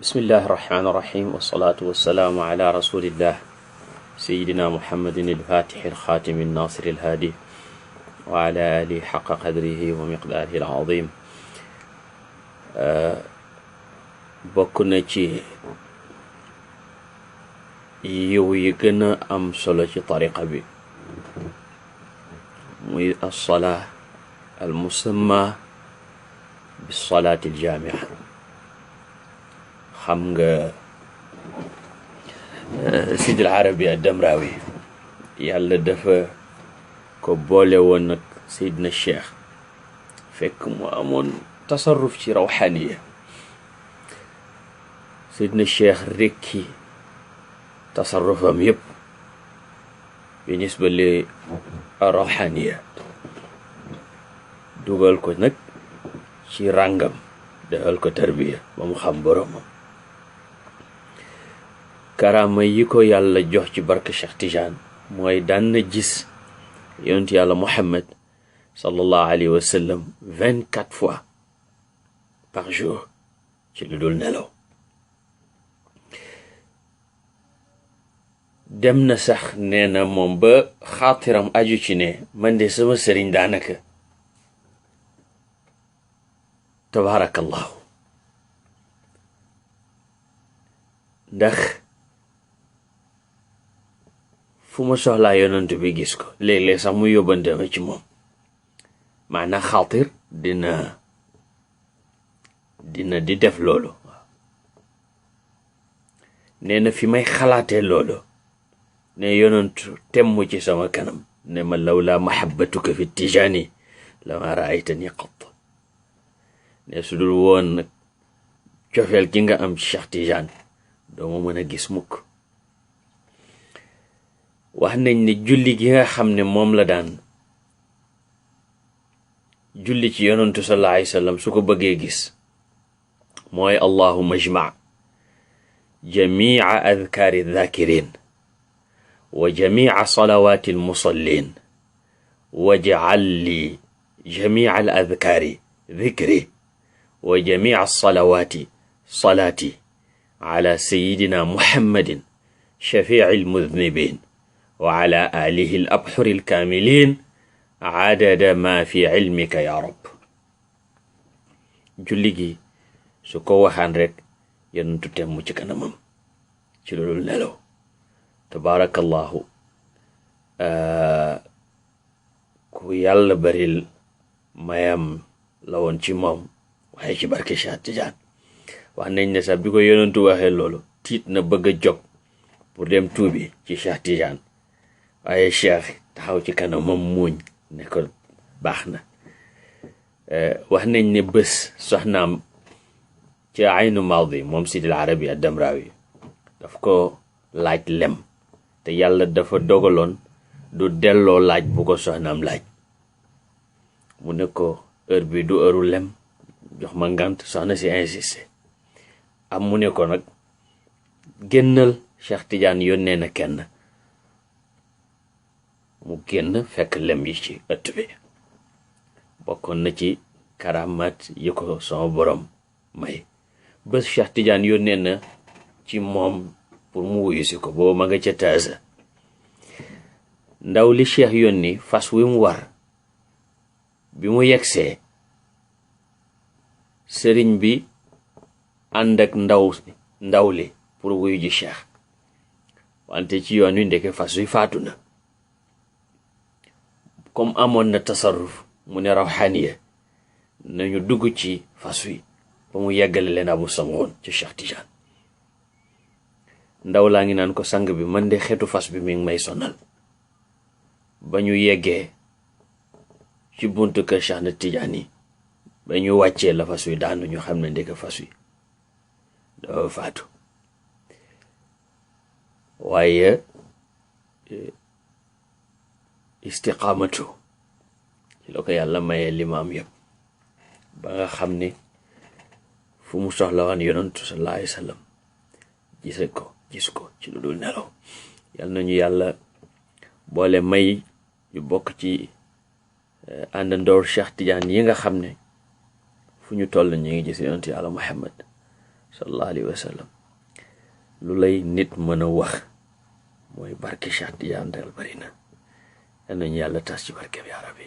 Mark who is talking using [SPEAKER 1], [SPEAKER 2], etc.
[SPEAKER 1] bismillahi irrahmani irrahim wasalaatu wassalaamu ala rasulillah sayidina muhammadin alfatixi alxaatimi alnaasiri alhaadi wa ala alihi xaqa qadrihi wa miqdaarihi alazim. bokk na ci yiw yi gën a am solo ci tariqa bi muy alsolaa almusamma bisolaati aljaamia. xam nga Sidil Arabi ad-Damrawi yàlla dafa ko boole woon nag Seydina Cheikh fekk mu amoon tasarruf ci rawxaaniya. Seydina Cheikh rekki tasarrufam yëpp bi nisba li rawxaaniya dugal ko nag ci ràngam defal ko tarbiya ba mu xam boromam. karaama yi ko yàlla jox ci barke Cheikh Tidiane mooy daan na gis yonent yàlla Muhammad sallallahu alayhi wa sallam 24 fois par jour ci lu dul nelaw. dem na sax nee na moom ba xaatiram aju ci ne man de sama sëriñ daanaka tabaarakallahu ndax fu ma soxlaa yonent bi gis ko léeg-léeg sax mu yóbbante ma ci moom. maanaam xaatir dina di def loolu. nee na fi may xalaatee loolu ne yonent temm ci sama kanam ne ma lawlaa mahabbatuka fi tijaani lama raaytani qat. ne su dul woon nag cofeel gi nga am ci Cheikh Tidiane doo ma mën a gis mukk. wax nañ ne julli gi nga xam ne moom la daan julli ci yonantu sallallahu alayhi wa sallam su ko bëggee gis mooy allahumma ijma' jami'a adkaari dhaakirin wa jami'a salawaati almusallin waj'al li jami'a al adkaari dhikri wa jami'a salawaati salaati ala sayyidina muhammadin shafi'i almudhnibin wa ala alihi al abxuri al kaamilin adada ma fi ilmika ya rab. julli gi su ko waxaan rek yonentu temm ci kanamam ci loolu nelaw. tabaarakallahu ku yàlla baril mayam la woon ci moom waaye ci barke Cheikh Tidiane. wax nañ ne sax bi ko yonentu waxee loolu tiit na bëgg a jóg pour dem tuubi ci Cheikh Tidiane waaye Cheikh taxaw ci kanam moom muuñ ne ko baax na. wax nañ ne bés soxnaam ci aynu maadi moom Sidil Arabi ad-Damrawi daf ko laaj lem te yàlla dafa dogaloon du delloo laaj bu ko soxnaam laaj. mu ne ko heure bi du heure lem jox ma ngant. soxna si insisté am mu ne ko nag génnal Cheikh Tidiane yónnee na kenn. mu génn fekk lem yi ci ëtt bi. bokkoon na ci karamaat yi ko sama borom may. bés Cheikh Tidiane yónnee na ci moom pour mu wuyu si ko boobu ma nga ca taasa. ndaw li Cheikh yónni fas wi mu war bi mu yegsee sëriñ bi ànd ak ndaw li pour wuyu ji Cheikh wante ci yoon wi ndeke fas wi faatu na. comme amoon na tasarruf mu ne rawxaaniya nañu dugg ci fas wi ba mu yeggale leen abu sangoon ci Cheikh Tidiane. ndaw laa ngi naan ko sang bi man de xeetu fas bi mi ngi may sonal. ba ñu yeggee ci buntu kër Cheikh na Tidiane yi ba ñu wàccee la fas wi daanu ñu xam ne ndeke fas wi dafa faatu. waaye istiqaamatu ci la ko yàlla mayee limaam yëpp ba nga xam ne fu mu soxla woon yonantu sallallahu alayhi wa sallam gis ko ci lu dul nelaw. yal nañu yàlla boole may ñu bokk ci àndandoor Cheikh Tidiane yi nga xam ne fu ñu toll ñu ngi gis yonantu yàlla Muhammad sallallahu alayhi wa sallam. lu lay nit mën a wax mooy barke Cheikh Tidiane del bari na. yal nañu yàlla tas ci barke bi yaa rabbi.